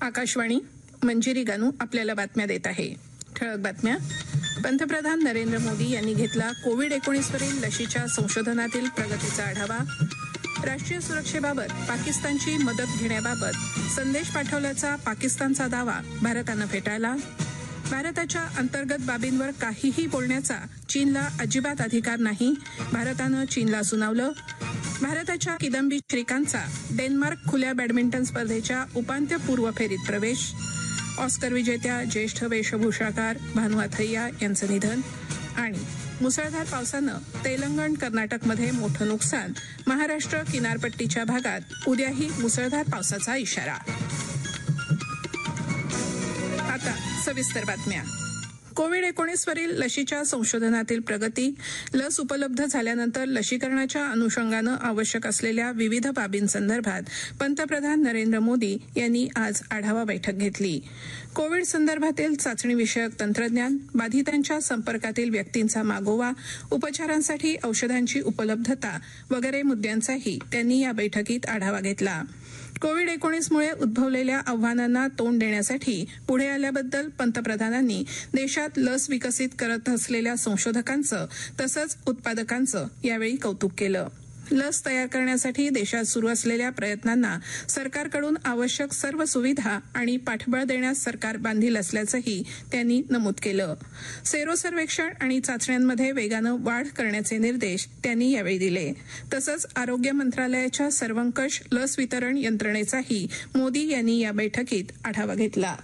आकाशवाणी मंजिरी गानू आपल्याला बातम्या देत आहे. ठळक बातम्या. पंतप्रधान नरेंद्र मोदी यांनी घेतला कोविड-19 वरील लशीच्या संशोधनातील प्रगतीचा आढावा. राष्ट्रीय सुरक्षेबाबत पाकिस्तानची मदत घेण्याबाबत संदेश पाठवल्याचा पाकिस्तानचा दावा भारतानं फेटाळला. भारताच्या अंतर्गत बाबींवर काहीही बोलण्याचा चीनला अजिबात अधिकार नाही, भारतानं चीनला सुनावलं. भारताच्या किदंबी श्रीकांतचा डेन्मार्क खुल्या बॅडमिंटन स्पर्धेच्या उपांत्यपूर्व फेरीत प्रवेश. ऑस्कर विजेत्या ज्येष्ठ वेशभूषाकार भानु अथय्या यांचं निधन. आणि मुसळधार पावसानं तेलंगण कर्नाटकमध्ये मोठं नुकसान, महाराष्ट्र किनारपट्टीच्या भागात उद्याही मुसळधार पावसाचा इशारा. आता सविस्तर बातम्या. कोविड-19 वरील लशीच्या संशोधनातील प्रगती, लस उपलब्ध झाल्यानंतर लशीकरणाच्या अनुषंगानं आवश्यक असलेल्या विविध बाबींसंदर्भात पंतप्रधान नरेंद्र मोदी यांनी आज आढावा बैठक घेतली. कोविड संदर्भातील चाचणीविषयक तंत्रज्ञान, बाधितांच्या संपर्कातील व्यक्तींचा मागोवा, उपचारांसाठी औषधांची उपलब्धता वगैरे मुद्द्यांचाही त्यांनी या बैठकीत आढावा घेतला. कोविड-19मुळे उद्भवलेल्या आव्हानांना तोंड देण्यासाठी पुढे आल्याबद्दल पंतप्रधानांनी देशात लस विकसित करत असलेल्या संशोधकांचं तसंच उत्पादकांचं यावेळी कौतुक केलं. लस तयार करण्यासाठी देशात सुरू असलेल्या प्रयत्नांना सरकारकडून आवश्यक सर्व सुविधा आणि पाठबळ देण्यास सरकार बांधील असल्याचंही त्यांनी नमूद केलं. सेरो सर्वेक्षण आणि चाचण्यांमध्ये वेगानं वाढ करण्याचे निर्देश त्यांनी यावेळी दिले. तसंच आरोग्य मंत्रालयाच्या सर्वंकष लस वितरण यंत्रणेचाही मोदी यांनी या बैठकीत आढावा घेतला.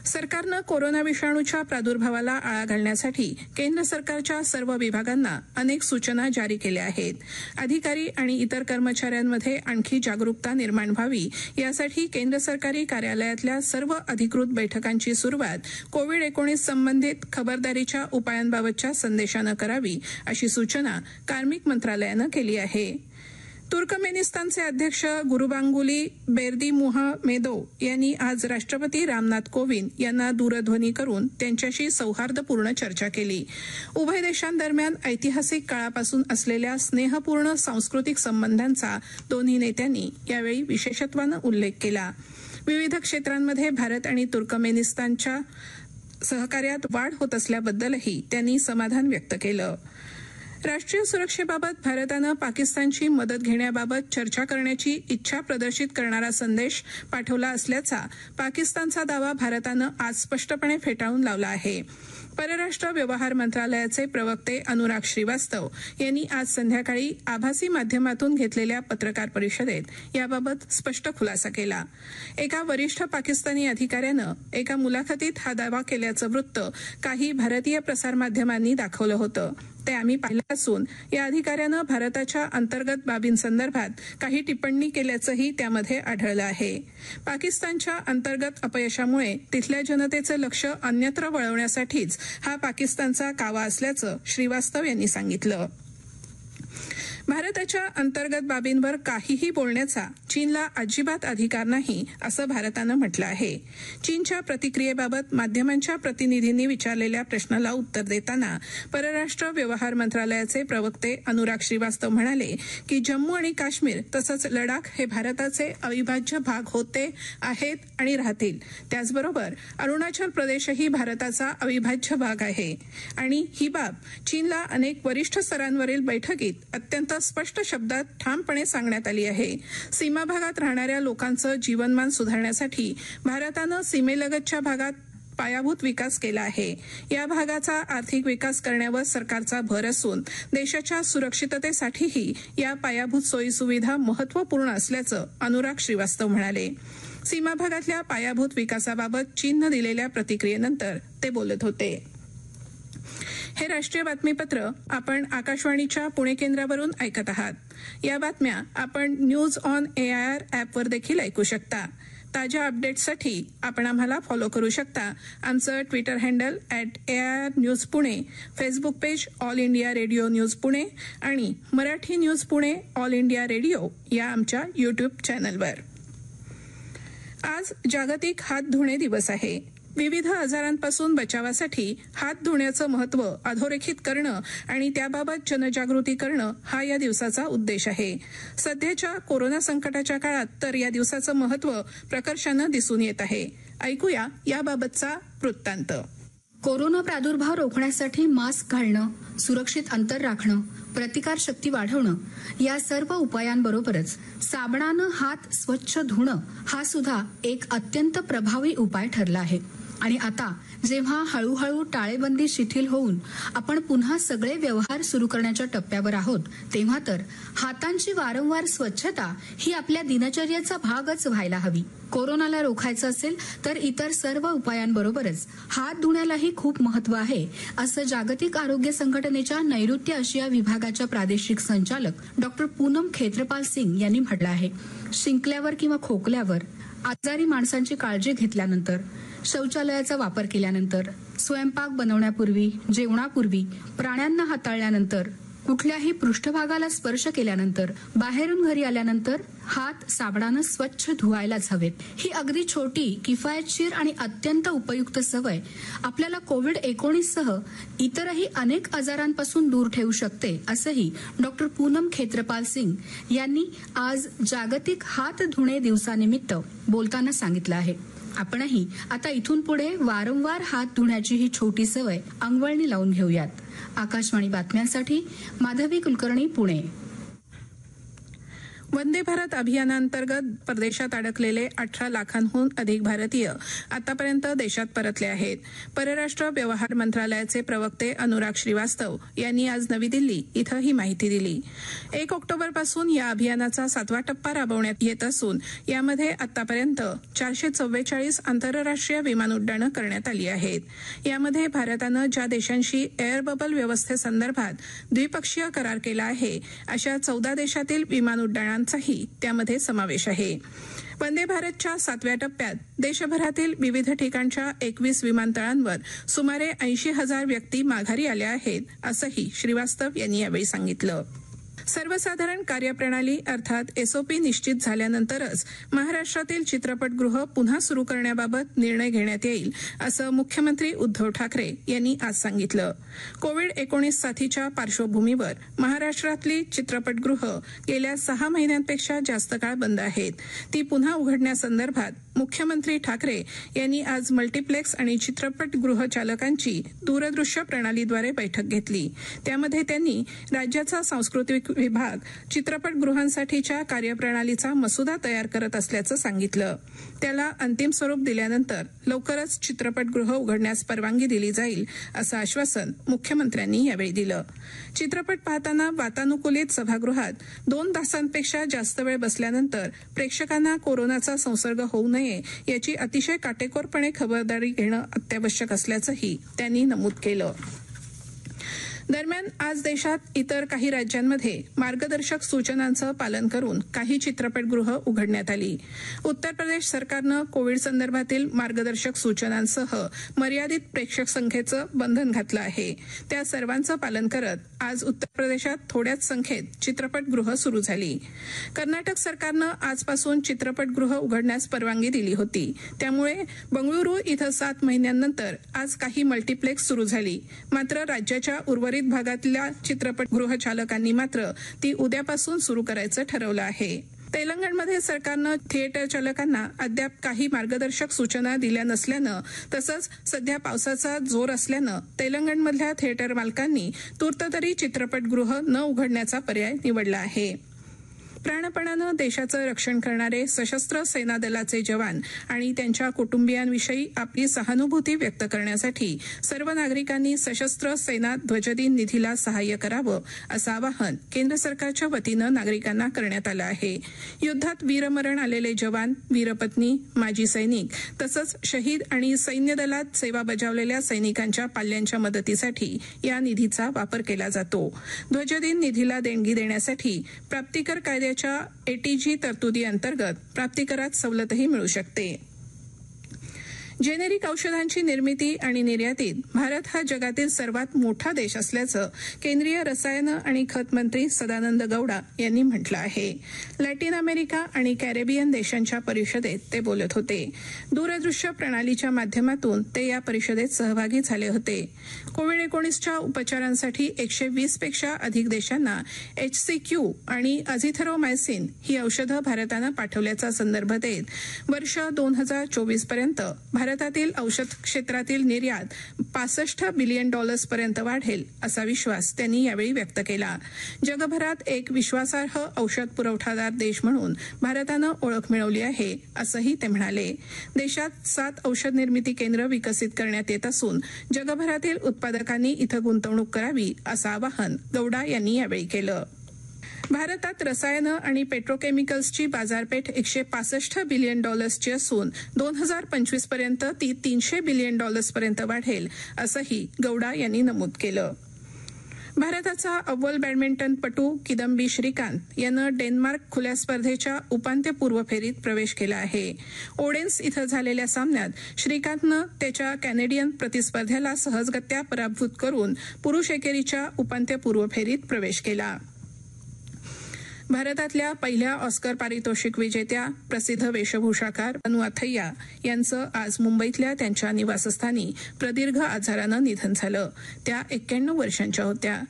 सरकारनं कोरोना विषाणूच्या प्रादुर्भावाला आळा घालण्यासाठी केंद्र सरकारच्या सर्व विभागांना अनेक सूचना जारी केल्या आहेत. अधिकारी आणि इतर कर्मचाऱ्यांमध्ये आणखी जागरूकता निर्माण व्हावी यासाठी केंद्र सरकारी कार्यालयातल्या सर्व अधिकृत बैठकांची सुरुवात कोविड-19 संबंधित खबरदारीच्या उपायांबाबतच्या संदेशानं करावी, अशी सूचना कार्मिक मंत्रालयानं केली आहे. तुर्कमेनिस्तानचे अध्यक्ष गुरुबांगुली बेर्दिमुहामेदोव यांनी आज राष्ट्रपती रामनाथ कोविंद यांना दूरध्वनी करून त्यांच्याशी सौहार्दपूर्ण चर्चा केली. उभय देशांदरम्यान ऐतिहासिक काळापासून असलेल्या स्नेहपूर्ण सांस्कृतिक संबंधांचा दोन्ही नेत्यांनी यावेळी विशेषत्वानं उल्लेख केला. विविध क्षेत्रांमध्ये भारत आणि तुर्कमेनिस्तानच्या सहकार्यात वाढ होत असल्याबद्दलही त्यांनी समाधान व्यक्त केलं. राष्ट्रीय सुरक्षेबाबत भारतानं पाकिस्तानची मदत घेण्याबाबत चर्चा करण्याची इच्छा प्रदर्शित करणारा संदेश पाठवला असल्याचा पाकिस्तानचा दावा भारतानं आज स्पष्टपणे फेटाळून लावला आहे. परराष्ट्र व्यवहार मंत्रालयाचे प्रवक्ते अनुराग श्रीवास्तव यांनी आज संध्याकाळी आभासी माध्यमातून घेतलेल्या पत्रकार परिषदेत याबाबत स्पष्ट खुलासा केला. एका वरिष्ठ पाकिस्तानी अधिकाऱ्यानं एका मुलाखतीत हा दावा केल्याचं वृत्त काही भारतीय प्रसारमाध्यमांनी दाखवलं होतं. ते आम्ही पाहिलं असून या अधिकाऱ्यानं भारताच्या अंतर्गत बाबींसंदर्भात काही टिप्पणी केल्याचंही त्यामध्ये आढळलं आहे. पाकिस्तानच्या अंतर्गत अपयशामुळे तिथल्या जनतेचं लक्ष अन्यत्र वळवण्यासाठीच हा पाकिस्तानचा कावा असल्याचं श्रीवास्तव यांनी सांगितलं. भारताच्या अंतर्गत बाबींवर काहीही बोलण्याचा चीनला अजिबात अधिकार नाही, असं भारतानं म्हटलं आहे. चीनच्या प्रतिक्रियेबाबत माध्यमांच्या प्रतिनिधींनी विचारलेल्या प्रश्नाला उत्तर देताना परराष्ट्र व्यवहार मंत्रालयाचे प्रवक्ते अनुराग श्रीवास्तव म्हणाले की जम्मू आणि काश्मीर तसंच लडाख हे भारताचे अविभाज्य भाग होते, आहेत आणि राहतील. त्याचबरोबर अरुणाचल प्रदेशही भारताचा अविभाज्य भाग आहे आणि ही बाब चीनला अनेक वरिष्ठ स्तरांवरील बैठकीत अत्यंत स्पष्ट शब्दात ठामपणे सांगण्यात आली आहे. सीमा भागात राहणाऱ्या लोकांचं जीवनमान सुधारण्यासाठी भारतानं सीमेलगतच्या भागात पायाभूत विकास केला आहे. या भागाचा आर्थिक विकास करण्यावर सरकारचा भर असून देशाच्या सुरक्षिततेसाठीही या पायाभूत सोयीसुविधा महत्त्वपूर्ण असल्याचं अनुराग श्रीवास्तव म्हणाले. सीमा भागातल्या पायाभूत विकासाबाबत चीननं दिलेल्या प्रतिक्रियेनंतर ते बोलत होते. हे राष्ट्रीय बातमीपत्र आपण आकाशवाणीच्या पुणे केंद्रावरून ऐकत आहात. या बातम्या आपण न्यूज ऑन AIR ॲपवर देखील ऐकू शकता. ताज्या अपडेट्ससाठी आपण आम्हाला फॉलो करू शकता. आमचं Twitter handle @AIR news Pune, Facebook page all India radio news Pune आणि Marathi news Pune all India radio या आमच्या युट्यूब चॅनलवर. आज जागतिक हात धुणे दिवस आहे. विविध आजारांपासून बचावासाठी हात धुण्याचं महत्त्व अधोरेखित करणं आणि त्याबाबत जनजागृती करणं हा या दिवसाचा उद्देश आहे. सध्याच्या कोरोना संकटाच्या काळात तर या दिवसाचं महत्त्व प्रकर्षानं दिसून येत आहे. ऐकूया याबाबतचा वृत्तांत. कोरोना प्रादुर्भाव रोखण्यासाठी मास्क घालणं, सुरक्षित अंतर राखणं, प्रतिकारशक्ती वाढवणं या सर्व उपायांबरोबरच साबणानं हात स्वच्छ धुणं हा सुद्धा एक अत्यंत प्रभावी उपाय ठरला आहे. आणि आता जेव्हा हळूहळू टाळेबंदी शिथिल होऊन आपण पुन्हा सगळे व्यवहार सुरू करण्याच्या टप्प्यावर आहोत, तेव्हा तर हातांची वारंवार स्वच्छता ही आपल्या दिनचर्येचा भागच व्हायला हवी. कोरोनाला रोखायचं असेल तर इतर सर्व उपायांबरोबरच हात धुण्यालाही खूप महत्त्व आहे, असं जागतिक आरोग्य संघटनेच्या नैऋत्य आशिया विभागाच्या प्रादेशिक संचालक डॉक्टर पूनम खेत्रपाल सिंग यांनी म्हटलं आहे. शिंकल्यावर किंवा खोकल्यावर, आजारी माणसांची काळजी घेतल्यानंतर, शौचालयाचा वापर केल्यानंतर, स्वयंपाक बनवण्यापूर्वी, जेवणापूर्वी, प्राण्यांना हाताळल्यानंतर, कुठल्याही पृष्ठभागाला स्पर्श केल्यानंतर, बाहेरून घरी आल्यानंतर हात साबणानं स्वच्छ धुवायलाच हवेत. ही अगदी छोटी, किफायतशीर आणि अत्यंत उपयुक्त सवय आपल्याला कोविड-19 सह इतरही अनेक आजारांपासून दूर ठेवू शकते, असंही डॉक्टर पूनम खेत्रपाल सिंग यांनी आज जागतिक हात धुणे दिवसानिमित्त बोलताना सांगितलं आहे. आपणही आता इथून पुढे वारंवार हात धुण्याची ही छोटी सवय अंगवळणी लावून घेऊयात. आकाशवाणी बातम्यांसाठी माधवी कुलकर्णी, पुणे. वंदे भारत अभियानांतर्गत परदेशात अडकलेले 18 लाखांहून अधिक भारतीय आतापर्यंत देशात परतले आहेत. परराष्ट्र व्यवहार मंत्रालयाचे प्रवक्ते अनुराग श्रीवास्तव यांनी आज नवी दिल्ली इथं ही माहिती दिली. 1 ऑक्टोबरपासून या अभियानाचा 7वा टप्पा राबवण्यात येत असून यामध्ये आतापर्यंत 444 आंतरराष्ट्रीय विमान उड्डाणं करण्यात आली आहेत. यामध्ये भारतानं ज्या देशांशी एअर बबल व्यवस्थेसंदर्भात द्विपक्षीय करार केला आहे अशा 14 देशातील विमान उड्डाणांचाही त्यामध्ये समावेश आहे. वंदे भारतच्या 7व्या टप्प्यात देशभरातील विविध ठिकाणच्या 21 विमानतळांवर सुमारे 80,000 व्यक्ती माघारी आल्या आहेत, असंही श्रीवास्तव यांनी यावेळी सांगितलं. सर्वसाधारण कार्यप्रणाली अर्थात एसओपी निश्चित झाल्यानंतरच महाराष्ट्रातील चित्रपटगृह पुन्हा सुरू करण्याबाबत निर्णय घेण्यात येईल, असं मुख्यमंत्री उद्धव ठाकरे यांनी आज सांगितलं. कोविड-19 साथीच्या पार्श्वभूमीवर महाराष्ट्रातली चित्रपटगृह गेल्या 6 महिन्यांपेक्षा जास्त काळ बंद आहेत. ती पुन्हा उघडण्यासंदर्भात मुख्यमंत्री ठाकरे यांनी आज मल्टिप्लेक्स आणि चित्रपटगृह चालकांची दूरदृश्य प्रणालीद्वारे बैठक घेतली. त्यामध्ये त्यांनी राज्याचा सांस्कृतिक विभाग चित्रपटगृहांसाठीच्या कार्यप्रणालीचा मसुदा तयार करत असल्याचं सांगितलं. त्याला अंतिम स्वरूप दिल्यानंतर लवकरच चित्रपटगृह उघडण्यास परवानगी दिली जाईल, असं आश्वासन मुख्यमंत्र्यांनी यावेळी दिलं. चित्रपट पाहताना वातानुकूलित सभागृहात 2 तासांपेक्षा जास्त वेळ बसल्यानंतर प्रेक्षकांना कोरोनाचा संसर्ग होऊ नये याची अतिशय काटेकोरपणे खबरदारी घेणं अत्यावश्यक असल्याचंही त्यांनी नमूद केलं. दरम्यान आज देशात इतर काही राज्यांमध्ये मार्गदर्शक सूचनांचं पालन करून काही चित्रपटगृह उघडण्यात आली. उत्तर प्रदेश सरकारनं कोविड संदर्भातील मार्गदर्शक सूचनांसह मर्यादित प्रेक्षक संख्येचं बंधन घातलं आहे. त्या सर्वांचं पालन करत आज उत्तर प्रदेशात थोड्याच संख्येत चित्रपटगृह सुरू झाली. कर्नाटक सरकारनं आजपासून चित्रपटगृह उघडण्यास परवानगी दिली होती. त्यामुळे बंगळुरू इथं 7 महिन्यांनंतर आज काही मल्टिप्लेक्स सुरू झाली. मात्र राज्याच्या उर्वरित भागातल्या चित्रपटगृह चालकांनी मात्र ती उद्यापासून सुरू करायचं ठरवलं आहे. तेलंगणमध्ये सरकारनं थिएटर चालकांना अद्याप काही मार्गदर्शक सूचना दिल्या नसल्यानं तसंच सध्या पावसाचा जोर असल्यानं तेलंगणमधल्या थिएटर मालकांनी तूर्त तरी चित्रपटगृह न उघडण्याचा पर्याय निवडला आहे. प्राणपणानं देशाचं रक्षण करणारे सशस्त्र सेना दलाचे जवान आणि त्यांच्या कुटुंबियांविषयी आपली सहानुभूती व्यक्त करण्यासाठी सर्व नागरिकांनी सशस्त्र सेना ध्वजदिन निधीला सहाय्य करावं असं आवाहन केंद्र सरकारच्या वतीनं नागरिकांना करण्यात आलं आहे. युद्धात वीरमरण आलेले जवान, वीरपत्नी, माजी सैनिक तसंच शहीद आणि सैन्य दलात सेवा बजावलेल्या सैनिकांच्या पाल्यांच्या मदतीसाठी या निधीचा वापर केला जातो. ध्वजदिन निधीला देणगी देण्यासाठी प्राप्तिकर कायद्याच्या एटीजी तरतुदी अंतर्गत प्राप्तिकरात सवलतही मिळू शकते. जेनेरिक औषधांची निर्मिती आणि निर्यातीत भारत हा जगातील सर्वात मोठा देश असल्याचं केंद्रीय रसायनं आणि खत मंत्री सदानंद गौडा यांनी म्हटलं आहे. लॅटिन अमेरिका आणि कॅरेबियन देशांच्या परिषदेत ते बोलत होते. दूरदृश्य प्रणालीच्या माध्यमातून ते या परिषदेत सहभागी झाले होते. कोविड-19च्या उपचारांसाठी 120 पेक्षा अधिक देशांना HCQ आणि अझिथरोमायसिन ही औषधं भारतानं पाठवल्याचा संदर्भ देत वर्ष 2024 पर्यंत भारतातील औषध क्षेत्रातील निर्यात $65 बिलियन पर्यंत वाढेल असा विश्वास त्यांनी यावेळी व्यक्त केला. जगभरात एक विश्वासार्ह औषध पुरवठादार देश म्हणून भारतानं ओळख मिळवली आहे असंही ते म्हणाले. देशात 7 औषध निर्मिती केंद्र विकसित करण्यात येत असून जगभरातील उत्पादकांनी इथं गुंतवणूक करावी असं आवाहन गौडा यांनी यावेळी केलं. भारतात रसायनं आणि पेट्रोकेमिकल्सची बाजारपेठ $165 बिलियन असून 2025 पर्यंत ती $300 बिलियन पर्यंत वाढेल असंही गौडा यांनी नमूद केलं. भारताचा अव्वल बॅडमिंटनपटू किदंबी श्रीकांत यानं डेन्मार्क खुल्या स्पर्धेच्या उपांत्यपूर्व फेरीत प्रवेश केला आहे. ओडेन्स इथं झालेल्या सामन्यात श्रीकांतनं त्याच्या कॅनेडियन प्रतिस्पर्ध्याला सहजगत्या पराभूत करून पुरुष एकेरीच्या उपांत्यपूर्व फेरीत प्रवेश केला. भारतातल्या पहिल्या ऑस्कर पारितोषिक विजेत्या प्रसिद्ध वेशभूषाकार अनु अथय्या यांचं आज मुंबईतल्या त्यांच्या निवासस्थानी प्रदीर्घ आजारानं निधन झालं. त्या 91 वर्षांच्या होत्या.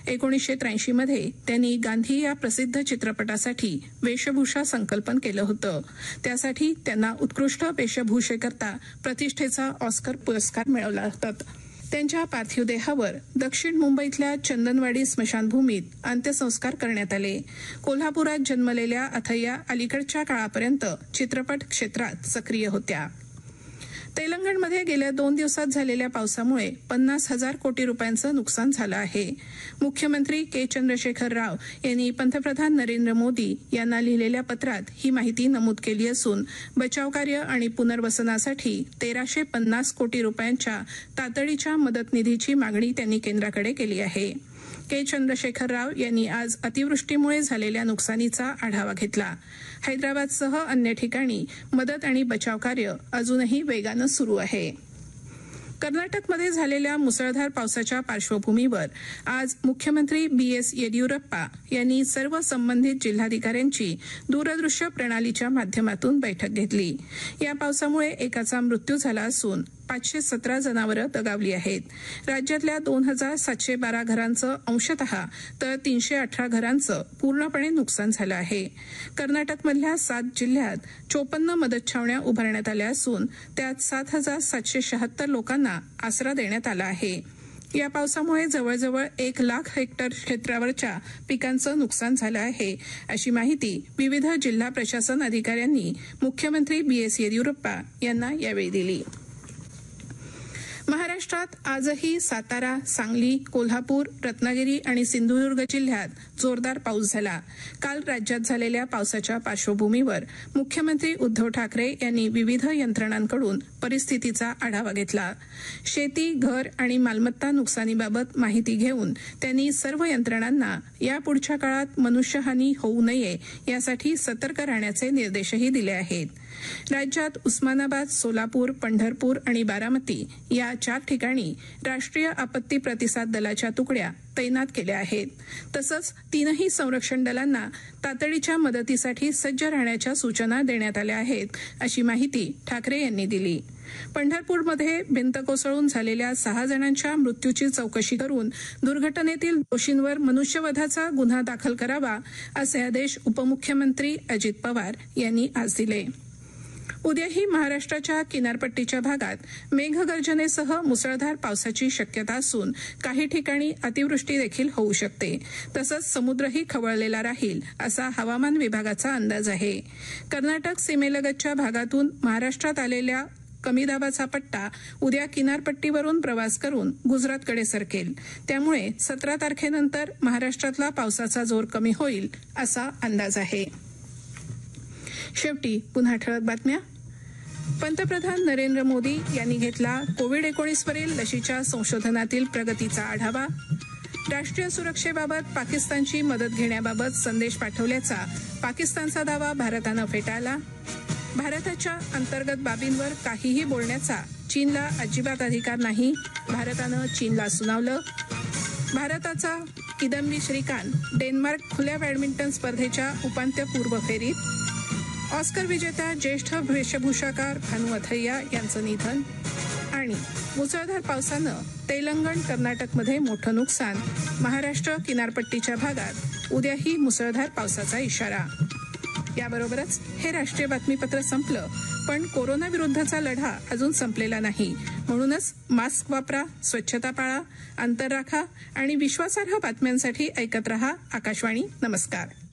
1983 मध्ये त्यांनी गांधी या प्रसिद्ध चित्रपटासाठी वेशभूषा संकल्पन केलं होतं. त्यासाठी त्यांना उत्कृष्ट वेशभूषेकरता प्रतिष्ठेचा ऑस्कर पुरस्कार मिळाला होता. त्यांच्या पार्थिव देहावर दक्षिण मुंबईतल्या चंदनवाडी स्मशानभूमीत अंत्यसंस्कार करण्यात आले. कोल्हापुरात जन्मलेल्या अथय्या अलीकडच्या काळापर्यंत चित्रपट क्षेत्रात सक्रिय होत्या. तेलंगणमध्ये गेल्या 2 दिवसात झालेल्या पावसामुळे 50,000 कोटी रुपयांचं नुकसान झालं आहे. मुख्यमंत्री के चंद्रशेखर राव यांनी पंतप्रधान नरेंद्र मोदी यांना लिहिलेल्या पत्रात ही माहिती नमूद केली असून बचावकार्य आणि पुनर्वसनासाठी 1,350 कोटी रुपयांच्या तातडीच्या मदत निधीची मागणी त्यांनी केंद्राकडे केली आहे. के चंद्रशेखर राव यांनी आज अतिवृष्टीमुळे झालेल्या नुकसानीचा आढावा घेतला. हैदराबादसह अन्य ठिकाणी मदत आणि बचाव कार्य अजूनही वेगानं सुरू आहे. कर्नाटकमध्ये झालेल्या मुसळधार पावसाच्या पार्श्वभूमीवर आज मुख्यमंत्री BS येडियुरप्पा यांनी सर्व संबंधित जिल्हाधिकाऱ्यांची दूरदृश्य प्रणालीच्या माध्यमातून बैठक घेतली. या पावसामुळे एकाचा मृत्यू झाला असून 517 जनावरं दगावली आहेत. राज्यातल्या 2,712 घरांचं अंशतः तर 318 घरांचं पूर्णपणे नुकसान झालं आहे. कर्नाटकमधल्या 7 जिल्ह्यात 54 मदत छावण्या उभारण्यात आल्या असून त्यात 7,776 लोकांना आसरा देण्यात आला आहे. या पावसामुळे जवळजवळ 1 लाख हेक्टर क्षेत्रावरच्या पिकांचं नुकसान झालं आहे अशी माहिती विविध जिल्हा प्रशासन अधिकाऱ्यांनी मुख्यमंत्री BS येडियुरप्पा यांना यावेळी दिली. महाराष्ट्रात आजही सातारा, सांगली, कोल्हापूर, रत्नागिरी आणि सिंधुदुर्ग जिल्ह्यात जोरदार पाऊस झाला. काल राज्यात झालेल्या पावसाच्या पार्श्वभूमीवर मुख्यमंत्री उद्धव ठाकरे यांनी विविध यंत्रणांकडून परिस्थितीचा आढावा घेतला. शेती, घर आणि मालमत्ता नुकसानीबाबत माहिती घेऊन त्यांनी सर्व यंत्रणांना यापुढच्या काळात मनुष्यहानी होऊ नये यासाठी सतर्क राहण्याचे निर्देशही दिले आहेत. राज्यात उस्मानाबाद, सोलापूर, पंढरपूर आणि बारामती या 4 ठिकाणी राष्ट्रीय आपत्ती प्रतिसाद दलाच्या तुकड्या तैनात केल्या आहेत. तसंच 3ही संरक्षण दलांना तातडीच्या मदतीसाठी सज्ज राहण्याच्या सूचना देण्यात आल्या आहेत अशी माहिती ठाकरे यांनी दिली. पंढरपूरमध्ये भिंत कोसळून झालेल्या 6 जणांच्या मृत्यूची चौकशी करून दुर्घटनेतील दोषींवर मनुष्यवधाचा गुन्हा दाखल करावा असे आदेश उपमुख्यमंत्री अजित पवार यांनी आज दिले. उद्याही महाराष्ट्राच्या किनारपट्टीच्या भागात मेघगर्जनेसह मुसळधार पावसाची शक्यता असून काही ठिकाणी अतिवृष्टी देखील होऊ शकते. तसंच समुद्रही खवळलेला राहील असा हवामान विभागाचा अंदाज आहे. कर्नाटक सीमेलगतच्या भागातून महाराष्ट्रात आलेल्या कमी दाबाचा पट्टा उद्या किनारपट्टीवरून प्रवास करून गुजरातकडे सरकेल. त्यामुळे 17 तारखेनंतर महाराष्ट्रातला पावसाचा जोर कमी होईल असा अंदाज आहे. शेवटी पुन्हा ठळक बातम्या. पंतप्रधान नरेंद्र मोदी यांनी घेतला कोविड-19वरील लशीच्या संशोधनातील प्रगतीचा आढावा. राष्ट्रीय सुरक्षेबाबत पाकिस्तानची मदत घेण्याबाबत संदेश पाठवल्याचा पाकिस्तानचा दावा भारतानं फेटाळला. भारताच्या अंतर्गत बाबींवर काहीही बोलण्याचा चीनला अजिबात अधिकार नाही, भारतानं चीनला सुनावलं. भारताचा किदंबी श्रीकांत डेन्मार्क खुल्या बॅडमिंटन स्पर्धेच्या उपांत्यपूर्व फेरीत. ऑस्कर विजेत्या ज्येष्ठ वेशभूषाकार भानू अथय्या यांचं निधन. आणि मुसळधार पावसानं तेलंगण कर्नाटकमध्ये मोठं नुकसान, महाराष्ट्र किनारपट्टीच्या भागात उद्याही मुसळधार पावसाचा इशारा. याबरोबरच हे राष्ट्रीय बातमीपत्र संपलं. पण कोरोना विरुद्धचा लढा अजून संपलेला नाही. म्हणूनच मास्क वापरा, स्वच्छता पाळा, अंतर राखा आणि विश्वासार्ह बातम्यांसाठी ऐकत रहा आकाशवाणी. नमस्कार.